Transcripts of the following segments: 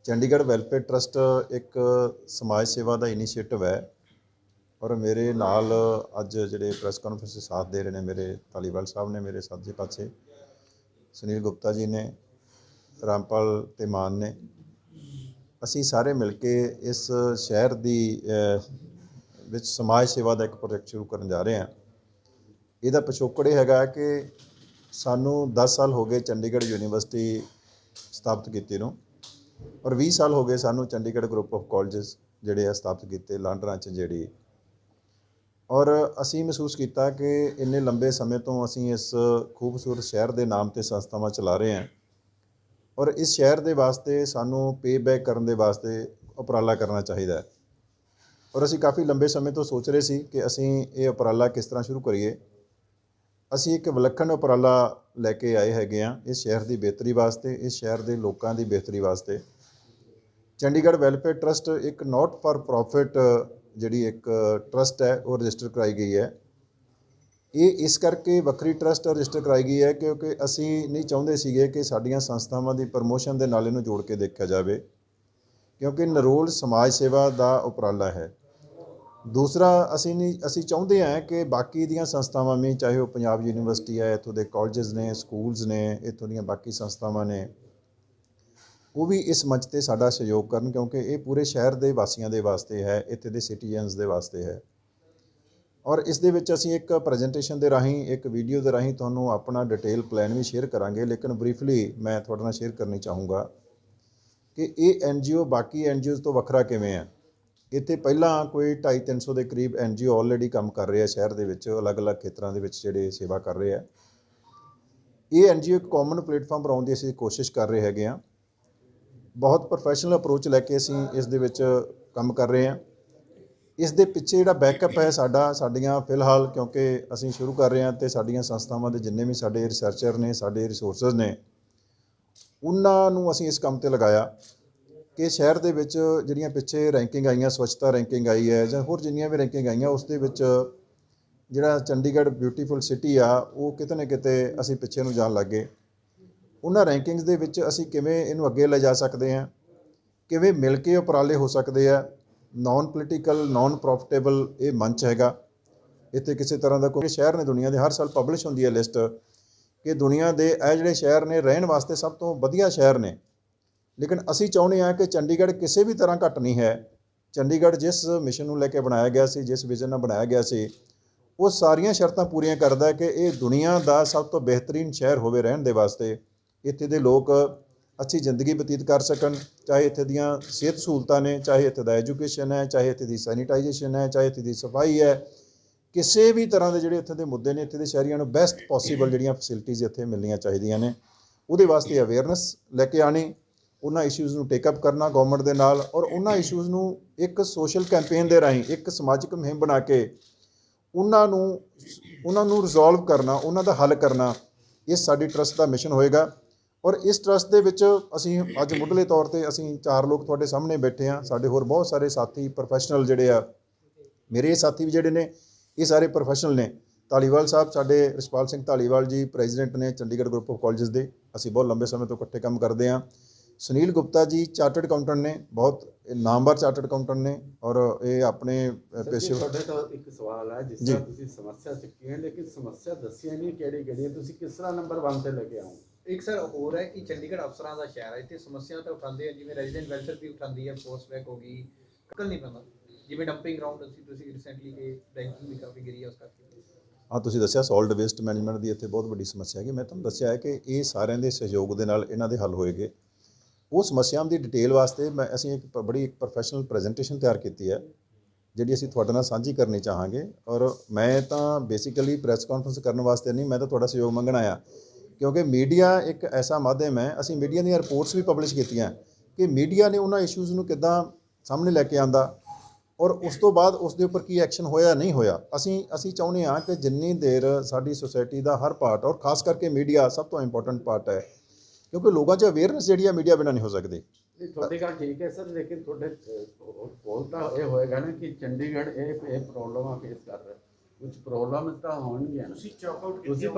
Chandigarh welfare trust एक समाज सेवा का इनीशिएटिव है और मेरे नाल अज जिहड़े प्रैस कॉन्फ्रेंस साथ दे रहे हैं मेरे धालीवाल साहब ने, मेरे सज्जे पासे सुनील गुप्ता जी ने, रामपाल ते मान ने, असी सारे मिल के इस शहर की विच समाज सेवा का एक प्रोजेक्ट शुरू करने जा रहे हैं। ਇਹਦਾ ਪਿਛੋਕੜ ਇਹ ਹੈਗਾ कि सानू 10 साल हो गए चंडीगढ़ यूनिवर्सिटी स्थापित कीती नूं और 20 साल हो गए सानू चंडीगढ़ ग्रुप ऑफ कॉलेजेस जिहड़े स्थापित कीते लांडरा झंजेड़ी। और असी महसूस किया कि इन्ने लंबे समय तो असी इस खूबसूरत शहर के नाम ते संस्थावां चला रहे हैं और इस शहर के वास्ते सानू पे बैक करने के वास्ते उपराला करना चाहिए। और असी काफ़ी लंबे समय तो सोच रहे सी कि असी ये उपराला किस तरह शुरू करिए। असी एक विलखण उपराला लैके आए हैगे हाँ इस शहर की बेहतरी वास्ते, इस शहर के लोगों की बेहतरी वास्ते। चंडीगढ़ वैलफेयर ट्रस्ट एक नॉट फॉर प्रॉफिट जिहड़ी एक ट्रस्ट है वो रजिस्टर कराई गई है। ये इस करके वक्री ट्रस्ट रजिस्टर कराई गई है क्योंकि असी नहीं चाहते सीगे कि साडियां संस्थावां की प्रमोशन के नाल इहनूं जोड़ के देखा जाए, क्योंकि नरोल समाज सेवा का उपराला है। दूसरा असी चाहते हैं कि बाकी दियां संस्थावां में, चाहे वो पंजाब यूनिवर्सिटी है, इत्थों के कॉलेजेस ने, स्कूल्स ने, इत्थों दियां बाकी संस्थावां ने, वो भी इस मंच ते साडा सहयोग करन, क्योंकि ये पूरे शहर के वासियों के वास्ते है, इत्थे दे सिटीजनस के वास्ते है। और इस दे विच असी एक प्रैजेंटेशन के राही, एक वीडियो के राही तुहानूं अपना डिटेल प्लान भी शेयर करांगे, लेकिन ब्रीफली मैं तुहाडे नाल शेयर करनी चाहूँगा कि ये NGO बाकी NGOs तो वखरा किवें है। इत्थे पहला कोई 250-300 के करीब NGO ऑलरेडी काम कर रहे हैं शहर के विच, अलग अलग खेत्रों के विच जिहड़े सेवा कर रहे हैं। ये NGO एक कॉमन प्लेटफॉर्म पर आउण दी असीं कोशिश कर रहे हैगे आ। बहुत प्रोफैशनल अप्रोच लैके असीं इस दे विच काम कर रहे हैं। इस दे पिछे जिहड़ा बैकअप है साडियां फिलहाल, क्योंकि असीं शुरू कर रहे हैं तो साडियां संस्थावां दे जिन्ने भी साडे रिसर्चर ने, साडे रिसोर्सिस ने, उन्हां नूं असीं इस काम ते लगाया कि शहर के विच जिहड़ियां पिछे रैंकिंग आईयां, स्वच्छता रैंकिंग आई है जां होर जिन्नियां भी रैंकिंग आईयां, उस दे विच जिहड़ा चंडीगढ़ ब्यूटीफुल सिटी आ वो किते ना किते असीं पिछे नूं जाण लग गए। उन्हां रैंकिंग्स दे विच असीं किवें इहनूं अगे ले जा सकते हैं, किवें मिल के उपराले हो सकते हैं। नॉन पोलीटिकल, नॉन प्रॉफिटेबल ये मंच हैगा। इत्थे किसी तरह का कोई शहर ने दुनिया के हर साल पब्लिश होंदी है लिस्ट कि दुनिया के ये जिहड़े शहर ने रहन वास्ते सब तो वधिया शहर ने, लेकिन असी चाहुंदे हां कि चंडीगढ़ किसी भी तरह घट नहीं है। चंडीगढ़ जिस मिशन नूं लैके बनाया गया सी, जिस विजन नाल बनाया गया सी, वो सारियां शर्तां पूरीआं करदा है कि ये दुनिया का सब तो बेहतरीन शहर होवे रहण दे वास्ते। इत्थे दे लोग अच्छी जिंदगी बतीत कर सकन, चाहे इत्थे दियां सेहत सहूलतां ने, चाहे इत्थे दा एजुकेशन है, चाहे इत्थे दी सैनीटाइजेशन है, चाहे इत्थे दी सफाई है, किसी भी तरह के जिहड़े इत्थे दे मुद्दे ने, इत्थे दे शहरियां नूं बेस्ट पॉसीबल जिहड़ियां फैसिलिटीज़ इत्थे मिलनियां चाहीदियां ने। उहदे वास्ते अवेयरनैस लैके आनी, उन्हां इशूज़ नूं टेकअप करना गवर्नमेंट दे नाल, और उन्हां इशूज़ नूं एक सोशल कैंपेन दे राहीं, एक समाजिक मुहिम बना के उन्हां नूं रिजोल्व करना, उन्हां दा हल करना, ये साडी ट्रस्ट दा मिशन होएगा। और इस ट्रस्ट दे विच असीं अज मुੱਢਲੇ तौर ते असीं 4 लोग तुहाडे सामने बैठे हाँ। साडे होर बहुत सारे साथी प्रोफैशनल जिहड़े आ, मेरे साथी भी जिहड़े ने ये सारे प्रोफैशनल ने। धालीवाल साहब साडे रिछपाल सिंह धालीवाल जी प्रेजिडेंट ने चंडीगढ़ ग्रुप ऑफ कॉलेजेस दे, असीं बहुत लंबे समय तो इकट्ठे काम करते हैं। सुनील गुप्ता जी चार्टर्ड अकाउंटेंट ने, बहुत नामवर चार्टर्ड अकाउंटेंट ने, और ये अपने पेशे तो एक सवाल है जिस तरह तुसीं समस्या चुकी है, लेकिन समस्या दसिया नहीं किहड़ी तुसीं किस तरह नंबर 1 ते लेके आओ। एक सर होर है कि चंडीगढ़ अफसरां दा शहर है, इत्थे समस्या तो उठाते हैं, जिवें रेजिडेंट वैलफेयर भी उठाती है, पोस्ट बैक हो गई, कल नहीं पैंदा, जिवें डंपिंग ग्राउंड तुसीं रिसेंटली के रैंकिंग भी काफ़ी गिरी है उस करके। हाँ, तुसीं दस्सिया सॉल्ट वेस्ट मैनेजमेंट की इत्थे बहुत वड्डी समस्या है। मैं तुहानूं दस्सिया है कि ये सारिਆਂ ਦੇ सहयोग ਦੇ ਨਾਲ ਇਹਨਾਂ ਦੇ हल होएगे। वो समस्यावां की डिटेल वास्ते मैं असीं एक बड़ी एक प्रोफैशनल प्रैजेंटेशन तैयार की है, जिहड़ी असीं तुहाडे नाल सांझी करनी चाहांगे। और मैं तो बेसिकली प्रैस कॉन्फ्रेंस करने वास्ते नहीं, मैं तो तुहाडा सहयोग मंगण आया, क्योंकि मीडिया एक ऐसा माध्यम है। असीं मीडिया दी रिपोर्ट्स भी पब्लिश कीतियां कि मीडिया ने उन्हां इशूज़ नूं किद्दां सामने लैके आंदा और उस तो बाद उस दे उपर की एक्शन होया नहीं होया। असीं चाहुंदे हां कि जिन्नी देर साडी सोसाइटी का हर पार्ट, और खास करके मीडिया सब तो इंपॉर्टेंट पार्ट है, क्योंकि लोगों च अवेयरनेस जिहड़ी मीडिया बिना नहीं हो सकती। थोड़ी गल ठीक है सर, लेकिन थोड़े बोल तो ये होएगा ना कि चंडीगढ़ ये प्रॉब्लम फेस कर रहा है, कुछ प्रॉब्लम तो होणगियां ना।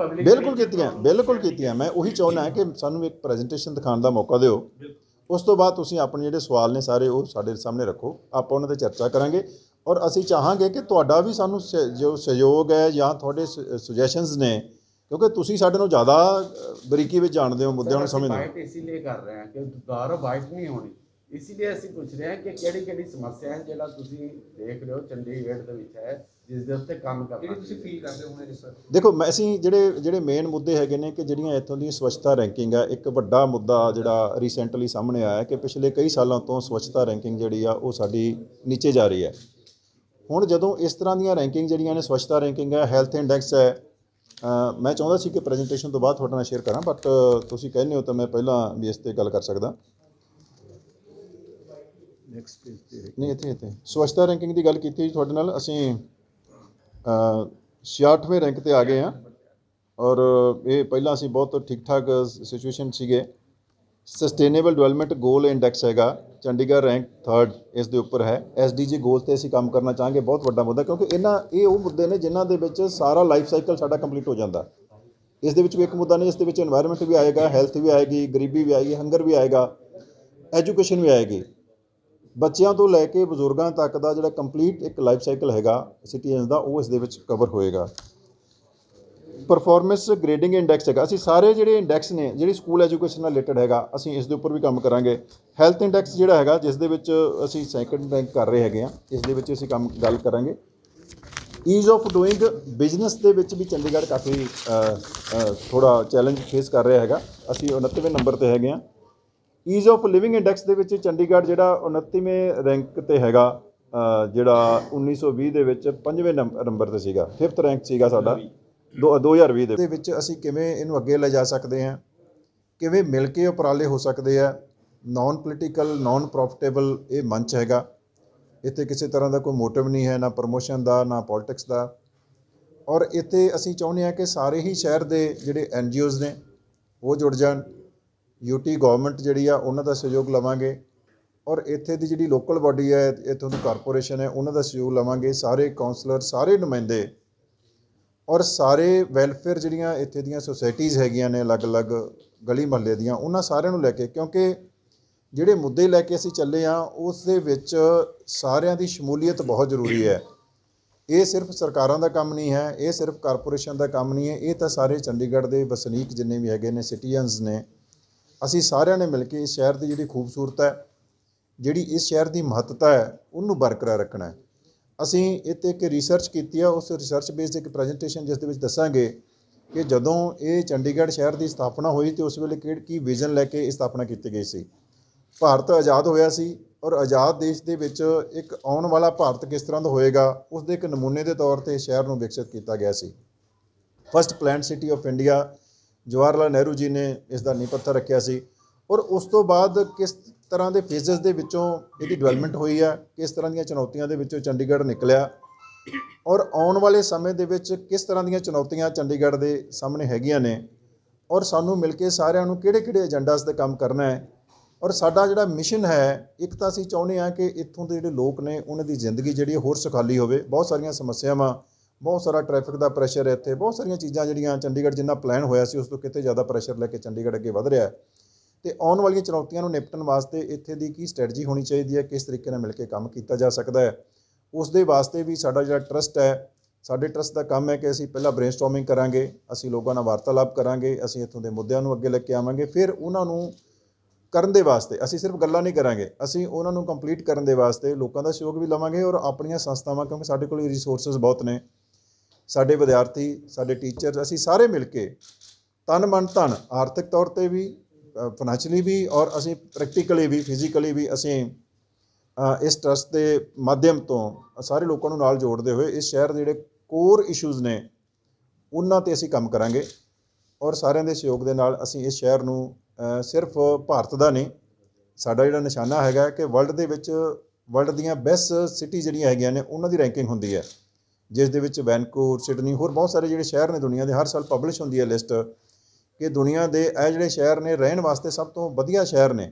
बिल्कुल कीतियां मैं उही चाहुंदा कि सानूं एक प्रैजेंटेशन दिखाने का मौका दिओ, ਉਸ ਤੋਂ ਬਾਅਦ ਤੁਸੀਂ ਆਪਣੇ ਜਿਹੜੇ ਸਵਾਲ ਨੇ ਸਾਰੇ ਉਹ ਸਾਡੇ ਸਾਹਮਣੇ ਰੱਖੋ, ਆਪਾਂ ਉਹਨਾਂ 'ਤੇ ਚਰਚਾ ਕਰਾਂਗੇ। ਔਰ ਅਸੀਂ ਚਾਹਾਂਗੇ ਕਿ ਤੁਹਾਡਾ ਵੀ ਸਾਨੂੰ ਜੋ ਸਹਿਯੋਗ ਹੈ ਜਾਂ ਤੁਹਾਡੇ ਸੁਜੈਸ਼ਨਸ ਨੇ, ਕਿਉਂਕਿ ਤੁਸੀਂ ਸਾਡੇ ਨਾਲੋਂ ਜ਼ਿਆਦਾ ਬਰੀਕੀ ਵਿੱਚ ਜਾਣਦੇ ਹੋ, ਮੁੱਦਿਆਂ ਨੂੰ ਸਮਝਦੇ ਹੋ। ਬਾਈਟ ਇसीलिए ਕਰ ਰਹੇ ਹਾਂ ਕਿ ਦੁਬਾਰਾ ਬਾਈਟ ਨਹੀਂ ਹੋਣੀ, ਇसीलिए ਅਸੀਂ ਪੁੱਛ ਰਹੇ ਹਾਂ ਕਿ ਕਿਹੜੀ ਸਮੱਸਿਆ ਹੈ ਜਿਹੜਾ ਤੁਸੀਂ ਦੇਖ ਰਹੇ ਹੋ ਚੰਡੀਗੜ੍ਹ ਦੇ ਵਿੱਚ ਹੈ, ਜਿਸ ਦੇ ਉੱਤੇ ਕੰਮ ਕਰਨਾ ਜਿਹੜੀ ਤੁਸੀਂ ਫੀਲ ਕਰਦੇ ਹੋ ਸਰ। ਦੇਖੋ ਅਸੀਂ ਜਿਹੜੇ ਮੇਨ ਮੁੱਦੇ ਹੈਗੇ ਨੇ ਕਿ ਜਿਹੜੀਆਂ ਇੱਥੋਂ ਦੀ ਸਵੱਛਤਾ ਰੈਂਕਿੰਗ ਹੈ, ਇੱਕ ਵੱਡਾ ਮੁੱਦਾ ਜਿਹੜਾ ਰੀਸੈਂਟਲੀ ਸਾਹਮਣੇ ਆਇਆ ਕਿ ਪਿਛਲੇ ਕਈ ਸਾਲਾਂ ਤੋਂ ਸਵੱਛਤਾ ਰੈਂਕਿੰਗ ਜਿਹੜੀ ਆ ਉਹ ਸਾਡੀ ਨੀਚੇ ਜਾ ਰਹੀ ਹੈ। ਹੁਣ ਜਦੋਂ ਇਸ ਤਰ੍ਹਾਂ ਦੀਆਂ ਰੈਂਕਿੰਗ ਜਿਹੜੀਆਂ ਨੇ, ਸਵੱਛਤਾ ਰੈਂਕਿੰਗ ਹੈ, ਹੈਲਥ ਇੰਡੈਕਸ ਹੈ, ਮੈਂ ਚਾਹੁੰਦਾ ਸੀ ਕਿ ਪ੍ਰੈਜੈਂਟੇਸ਼ਨ ਤੋਂ ਬਾਅਦ ਤੁਹਾਡੇ ਨਾਲ ਸ਼ੇਅਰ ਕਰਾਂ, ਬਟ ਤੁਸੀਂ ਕਹਿੰਦੇ ਹੋ ਤਾਂ ਮੈਂ ਪਹਿਲਾਂ ਵੀ ਇਸ 'ਤੇ ਗੱਲ ਕਰ ਸਕਦਾ। ਨੈਕਸਟ ਪੇਜ 'ਤੇ ਨਹੀਂ, ਇੱਥੇ ਸਵੱਛਤਾ ਰੈਂਕਿੰਗ ਦੀ ਗੱਲ ਕੀਤੀ ਜੀ ਤੁਹਾਡੇ ਨਾਲ। ਅਸੀਂ 66ਵੇਂ ਰੈਂਕ 'ਤੇ ਆ ਗਏ ਹਾਂ ਔਰ ਇਹ ਪਹਿਲਾਂ ਅਸੀਂ ਬਹੁਤ ਠੀਕ ਠਾਕ ਸਿਚੁਏਸ਼ਨ ਸੀਗੇ। ਸਸਟੇਨੇਬਲ ਡਿਵੈਲਪਮੈਂਟ ਗੋਲ ਇੰਡੈਕਸ ਹੈਗਾ, ਚੰਡੀਗੜ੍ਹ ਰੈਂਕ 3rd ਇਸ ਦੇ ਉੱਪਰ ਹੈ। SDG ਗੋਲ 'ਤੇ ਅਸੀਂ ਕੰਮ ਕਰਨਾ ਚਾਹਾਂਗੇ, ਬਹੁਤ ਵੱਡਾ ਮੁੱਦਾ, ਕਿਉਂਕਿ ਇਹ ਉਹ ਮੁੱਦੇ ਨੇ ਜਿਨ੍ਹਾਂ ਦੇ ਵਿੱਚ ਸਾਰਾ ਲਾਈਫ ਸਾਈਕਲ ਸਾਡਾ ਕੰਪਲੀਟ ਹੋ ਜਾਂਦਾ। ਇਸ ਦੇ ਵਿੱਚ ਵੀ ਇੱਕ ਮੁੱਦਾ ਨਹੀਂ, ਇਸ ਦੇ ਵਿੱਚ ਇਨਵਾਇਰਨਮੈਂਟ ਵੀ ਆਏਗਾ, ਹੈਲਥ ਵੀ ਆਏਗੀ, ਗਰੀਬੀ ਵੀ ਆਏਗੀ, ਹੰਗਰ ਵੀ ਆਏਗਾ, ਐਜੂਕੇਸ਼ਨ ਵੀ ਆਏਗੀ। ਬੱਚਿਆਂ ਤੋਂ ਲੈ ਕੇ ਬਜ਼ੁਰਗਾਂ ਤੱਕ ਦਾ ਜਿਹੜਾ ਕੰਪਲੀਟ ਇੱਕ ਲਾਈਫ ਸਾਈਕਲ ਹੈਗਾ ਸਿਟੀਜ਼ਨ ਦਾ, ਉਹ ਇਸ ਦੇ ਵਿੱਚ ਕਵਰ ਹੋਏਗਾ। ਪਰਫਾਰਮੈਂਸ ਗ੍ਰੇਡਿੰਗ ਇੰਡੈਕਸ ਹੈਗਾ, ਅਸੀਂ ਸਾਰੇ ਜਿਹੜੇ ਇੰਡੈਕਸ ਨੇ ਜਿਹੜੀ ਸਕੂਲ ਐਜੂਕੇਸ਼ਨ ਨਾਲ ਰਿਲੇਟਡ ਹੈਗਾ, ਅਸੀਂ ਇਸ ਦੇ ਉੱਪਰ ਵੀ ਕੰਮ ਕਰਾਂਗੇ। ਹੈਲਥ ਇੰਡੈਕਸ ਜਿਹੜਾ ਹੈਗਾ, ਜਿਸ ਦੇ ਵਿੱਚ ਅਸੀਂ 2nd ਰੈਂਕ ਕਰ ਰਹੇ ਹੈਗੇ ਹਾਂ, ਇਸ ਦੇ ਵਿੱਚ ਅਸੀਂ ਗੱਲ ਕਰਾਂਗੇ। ਈਜ਼ ਆਫ ਡੂਇੰਗ ਬਿਜ਼ਨਸ ਦੇ ਵਿੱਚ ਵੀ ਚੰਡੀਗੜ੍ਹ ਕਾਫੀ ਥੋੜ੍ਹਾ ਚੈਲੰਜ ਫੇਸ ਕਰ ਰਿਹਾ ਹੈਗਾ, ਅਸੀਂ 29ਵੇਂ ਨੰਬਰ 'ਤੇ ਹੈਗੇ ਹਾਂ। ਈਜ਼ ਆਫ ਲਿਵਿੰਗ ਇੰਡੈਕਸ ਦੇ ਵਿੱਚ ਚੰਡੀਗੜ੍ਹ ਜਿਹੜਾ 29ਵੇਂ ਰੈਂਕ 'ਤੇ ਹੈਗਾ, ਜਿਹੜਾ 1920 ਦੇ ਵਿੱਚ 5ਵੇਂ ਨੰਬਰ 'ਤੇ ਸੀਗਾ, 5th ਰੈਂਕ ਸੀਗਾ ਸਾਡਾ 2020 ਦੇ ਵਿੱਚ। ਅਸੀਂ ਕਿਵੇਂ ਇਹਨੂੰ ਅੱਗੇ ਲੈ ਜਾ ਸਕਦੇ ਹਾਂ, ਕਿਵੇਂ ਮਿਲ ਕੇ ਉਪਰਾਲੇ ਹੋ ਸਕਦੇ ਆ। ਨਾਨ ਪੋਲੀਟੀਕਲ, ਨਾਨ ਪ੍ਰੋਫਿਟੇਬਲ ਇਹ ਮੰਚ ਹੈਗਾ, ਇੱਥੇ ਕਿਸੇ ਤਰ੍ਹਾਂ ਦਾ ਕੋਈ ਮੋਟਿਵ ਨਹੀਂ ਹੈ, ਨਾ ਪ੍ਰਮੋਸ਼ਨ ਦਾ, ਨਾ ਪੋਲੀਟਿਕਸ ਦਾ। ਔਰ ਇੱਥੇ ਅਸੀਂ ਚਾਹੁੰਦੇ ਹਾਂ ਕਿ ਸਾਰੇ ਹੀ ਸ਼ਹਿਰ ਦੇ ਜਿਹੜੇ NGOs ਨੇ ਉਹ ਜੁੜ ਜਾਣ, UT ਗਵਰਨਮੈਂਟ ਜਿਹੜੀ ਆ ਉਹਨਾਂ ਦਾ ਸਹਿਯੋਗ ਲਵਾਂਗੇ, ਔਰ ਇੱਥੇ ਦੀ ਜਿਹੜੀ ਲੋਕਲ ਬਾਡੀ ਹੈ, ਇੱਥੋਂ ਦੀ ਕਾਰਪੋਰੇਸ਼ਨ ਹੈ, ਉਹਨਾਂ ਦਾ ਸਹਿਯੋਗ ਲਵਾਂਗੇ, ਸਾਰੇ ਕਾਉਂਸਲਰ, ਸਾਰੇ ਨੁਮਾਇੰਦੇ ਔਰ ਸਾਰੇ ਵੈਲਫੇਅਰ ਜਿਹੜੀਆਂ ਇੱਥੇ ਦੀਆਂ ਸੁਸਾਇਟੀਜ਼ ਹੈਗੀਆਂ ਨੇ ਅਲੱਗ-ਅਲੱਗ ਗਲੀ ਮੁਹੱਲੇ ਦੀਆਂ, ਉਹਨਾਂ ਸਾਰਿਆਂ ਨੂੰ ਲੈ ਕੇ, ਕਿਉਂਕਿ ਜਿਹੜੇ ਮੁੱਦੇ ਲੈ ਕੇ ਅਸੀਂ ਚੱਲੇ ਹਾਂ ਉਸ ਦੇ ਵਿੱਚ ਸਾਰਿਆਂ ਦੀ ਸ਼ਮੂਲੀਅਤ ਬਹੁਤ ਜ਼ਰੂਰੀ ਹੈ। ਇਹ ਸਿਰਫ ਸਰਕਾਰਾਂ ਦਾ ਕੰਮ ਨਹੀਂ ਹੈ, ਇਹ ਸਿਰਫ ਕਾਰਪੋਰੇਸ਼ਨ ਦਾ ਕੰਮ ਨਹੀਂ ਹੈ, ਇਹ ਤਾਂ ਸਾਰੇ ਚੰਡੀਗੜ੍ਹ ਦੇ ਵਸਨੀਕ ਜਿੰਨੇ ਵੀ ਹੈਗੇ ਨੇ, ਸਿਟੀਜ਼ਨਸ ਨੇ, ਅਸੀਂ ਸਾਰਿਆਂ ਨੇ ਮਿਲ ਕੇ ਇਸ ਸ਼ਹਿਰ ਦੀ ਜਿਹੜੀ ਖੂਬਸੂਰਤ ਹੈ, ਜਿਹੜੀ ਇਸ ਸ਼ਹਿਰ ਦੀ ਮਹੱਤਤਾ ਹੈ, ਉਹਨੂੰ ਬਰਕਰਾਰ ਰੱਖਣਾ ਹੈ। ਅਸੀਂ ਇੱਥੇ ਇੱਕ ਰਿਸਰਚ ਕੀਤੀ ਆ, ਉਸ ਰਿਸਰਚ ਬੇਸਡ ਇੱਕ ਪ੍ਰੈਜੈਂਟੇਸ਼ਨ ਜਿਸ ਦੇ ਵਿੱਚ ਦੱਸਾਂਗੇ ਕਿ ਜਦੋਂ ਇਹ ਚੰਡੀਗੜ੍ਹ ਸ਼ਹਿਰ ਦੀ ਸਥਾਪਨਾ ਹੋਈ ਅਤੇ ਉਸ ਵੇਲੇ ਕੀ ਵਿਜ਼ਨ ਲੈ ਕੇ ਇਹ ਸਥਾਪਨਾ ਕੀਤੀ ਗਈ ਸੀ। ਭਾਰਤ ਆਜ਼ਾਦ ਹੋਇਆ ਸੀ ਔਰ ਆਜ਼ਾਦ ਦੇਸ਼ ਦੇ ਵਿੱਚ ਇੱਕ ਆਉਣ ਵਾਲਾ ਭਾਰਤ ਕਿਸ ਤਰ੍ਹਾਂ ਦਾ ਹੋਏਗਾ, ਉਸ ਦੇ ਇੱਕ ਨਮੂਨੇ ਦੇ ਤੌਰ 'ਤੇ ਸ਼ਹਿਰ ਨੂੰ ਵਿਕਸਿਤ ਕੀਤਾ ਗਿਆ ਸੀ। First planned city of India, Jawahar Lal Nehru ji ਨੇ ਇਸ ਦਾ ਨੀਂਹ ਪੱਥਰ ਰੱਖਿਆ ਸੀ। ਔਰ ਉਸ ਤੋਂ ਬਾਅਦ ਕਿਸ ਤਰ੍ਹਾਂ ਦੇ ਫੇਜ਼ਸ ਦੇ ਵਿੱਚੋਂ ਇਹਦੀ ਡਿਵੈਲਪਮੈਂਟ ਹੋਈ ਹੈ, ਕਿਸ ਤਰ੍ਹਾਂ ਦੀਆਂ ਚੁਣੌਤੀਆਂ ਦੇ ਵਿੱਚੋਂ ਚੰਡੀਗੜ੍ਹ ਨਿਕਲਿਆ, ਔਰ ਆਉਣ ਵਾਲੇ ਸਮੇਂ ਦੇ ਵਿੱਚ ਕਿਸ ਤਰ੍ਹਾਂ ਦੀਆਂ ਚੁਣੌਤੀਆਂ ਚੰਡੀਗੜ੍ਹ ਦੇ ਸਾਹਮਣੇ ਹੈਗੀਆਂ ਨੇ, ਔਰ ਸਾਨੂੰ ਮਿਲ ਕੇ ਸਾਰਿਆਂ ਨੂੰ ਕਿਹੜੇ ਏਜੰਡਾਸ 'ਤੇ ਕੰਮ ਕਰਨਾ ਹੈ। ਔਰ ਸਾਡਾ ਜਿਹੜਾ ਮਿਸ਼ਨ ਹੈ, ਇੱਕ ਤਾਂ ਅਸੀਂ ਚਾਹੁੰਦੇ ਹਾਂ ਕਿ ਇੱਥੋਂ ਦੇ ਜਿਹੜੇ ਲੋਕ ਨੇ ਉਹਨਾਂ ਦੀ ਜ਼ਿੰਦਗੀ ਜਿਹੜੀ ਹੋਰ ਸੁਖਾਲੀ ਹੋਵੇ। ਬਹੁਤ ਸਾਰੀਆਂ ਸਮੱਸਿਆਵਾਂ, ਬਹੁਤ ਸਾਰਾ ਟ੍ਰੈਫਿਕ ਦਾ ਪ੍ਰੈਸ਼ਰ ਹੈ ਇੱਥੇ, ਬਹੁਤ ਸਾਰੀਆਂ ਚੀਜ਼ਾਂ ਜਿਹੜੀਆਂ ਚੰਡੀਗੜ੍ਹ ਜਿੰਨਾ ਪਲਾਨ ਹੋਇਆ ਸੀ ਉਸ ਤੋਂ ਕਿਤੇ ਜ਼ਿਆਦਾ ਪ੍ਰੈਸ਼ਰ ਲੈ ਕੇ ਚੰਡੀਗੜ੍ਹ ਅੱਗੇ ਵਧ ਰਿਹਾ ਹੈ। ਅਤੇ ਆਉਣ ਵਾਲੀਆਂ ਚੁਣੌਤੀਆਂ ਨੂੰ ਨਿਪਟਣ ਵਾਸਤੇ ਇੱਥੇ ਦੀ ਕੀ ਸਟ੍ਰੈਟਜੀ ਹੋਣੀ ਚਾਹੀਦੀ ਹੈ, ਕਿਸ ਤਰੀਕੇ ਨਾਲ ਮਿਲ ਕੇ ਕੰਮ ਕੀਤਾ ਜਾ ਸਕਦਾ ਹੈ, ਉਸ ਦੇ ਵਾਸਤੇ ਵੀ ਸਾਡਾ ਜਿਹੜਾ ਟਰਸਟ ਹੈ, ਸਾਡੇ ਟਰਸਟ ਦਾ ਕੰਮ ਹੈ ਕਿ ਅਸੀਂ ਪਹਿਲਾਂ ਬ੍ਰੇਨਸਟੋਰਮਿੰਗ ਕਰਾਂਗੇ, ਅਸੀਂ ਲੋਕਾਂ ਨਾਲ ਵਾਰਤਾਲਾਪ ਕਰਾਂਗੇ, ਅਸੀਂ ਇੱਥੋਂ ਦੇ ਮੁੱਦਿਆਂ ਨੂੰ ਅੱਗੇ ਲੈ ਕੇ ਆਵਾਂਗੇ, ਫਿਰ ਉਹਨਾਂ ਨੂੰ ਕਰਨ ਦੇ ਵਾਸਤੇ ਅਸੀਂ ਸਿਰਫ ਗੱਲਾਂ ਨਹੀਂ ਕਰਾਂਗੇ, ਅਸੀਂ ਉਹਨਾਂ ਨੂੰ ਕੰਪਲੀਟ ਕਰਨ ਦੇ ਵਾਸਤੇ ਲੋਕਾਂ ਦਾ ਸਹਿਯੋਗ ਵੀ ਲਵਾਂਗੇ ਔਰ ਆਪਣੀਆਂ ਸੰਸਥਾਵਾਂ, ਕਿਉਂਕਿ ਸਾਡੇ ਕੋਲ ਰਿਸੋਰਸਿਸ ਬਹੁਤ ਨੇ, ਸਾਡੇ ਵਿਦਿਆਰਥੀ, ਸਾਡੇ ਟੀਚਰਸ, ਅਸੀਂ ਸਾਰੇ ਮਿਲ ਕੇ ਤਨ ਮਨ ਧਨ, ਆਰਥਿਕ ਤੌਰ 'ਤੇ ਵੀ, ਫਾਈਨੈਂਸ਼ੀਅਲੀ ਵੀ, ਔਰ ਅਸੀਂ ਪ੍ਰੈਕਟੀਕਲੀ ਵੀ, ਫਿਜ਼ੀਕਲੀ ਵੀ, ਅਸੀਂ ਇਸ ਟਰਸਟ ਦੇ ਮਾਧਿਅਮ ਤੋਂ ਸਾਰੇ ਲੋਕਾਂ ਨੂੰ ਨਾਲ ਜੋੜਦੇ ਹੋਏ ਇਸ ਸ਼ਹਿਰ ਦੇ ਜਿਹੜੇ ਕੋਰ ਇਸ਼ੂਜ਼ ਨੇ ਉਹਨਾਂ 'ਤੇ ਅਸੀਂ ਕੰਮ ਕਰਾਂਗੇ। ਔਰ ਸਾਰਿਆਂ ਦੇ ਸਹਿਯੋਗ ਦੇ ਨਾਲ ਅਸੀਂ ਇਸ ਸ਼ਹਿਰ ਨੂੰ ਸਿਰਫ ਭਾਰਤ ਦਾ ਨਹੀਂ, ਸਾਡਾ ਜਿਹੜਾ ਨਿਸ਼ਾਨਾ ਹੈਗਾ ਕਿ ਵਰਲਡ ਦੇ ਵਿੱਚ ਵਰਲਡ ਦੀਆਂ ਬੈਸਟ ਸਿਟੀ ਜਿਹੜੀਆਂ ਹੈਗੀਆਂ ਨੇ ਉਹਨਾਂ ਦੀ ਰੈਂਕਿੰਗ ਹੁੰਦੀ ਹੈ, ਜਿਸ ਦੇ ਵਿੱਚ ਵੈਨਕੂਵਰ, ਸਿਡਨੀ, ਹੋਰ ਬਹੁਤ ਸਾਰੇ ਜਿਹੜੇ ਸ਼ਹਿਰ ਨੇ ਦੁਨੀਆ ਦੇ, ਹਰ ਸਾਲ ਪਬਲਿਸ਼ ਹੁੰਦੀ ਹੈ ਲਿਸਟ ਕਿ ਦੁਨੀਆ ਦੇ ਇਹ ਜਿਹੜੇ ਸ਼ਹਿਰ ਨੇ ਰਹਿਣ ਵਾਸਤੇ ਸਭ ਤੋਂ ਵਧੀਆ ਸ਼ਹਿਰ ਨੇ।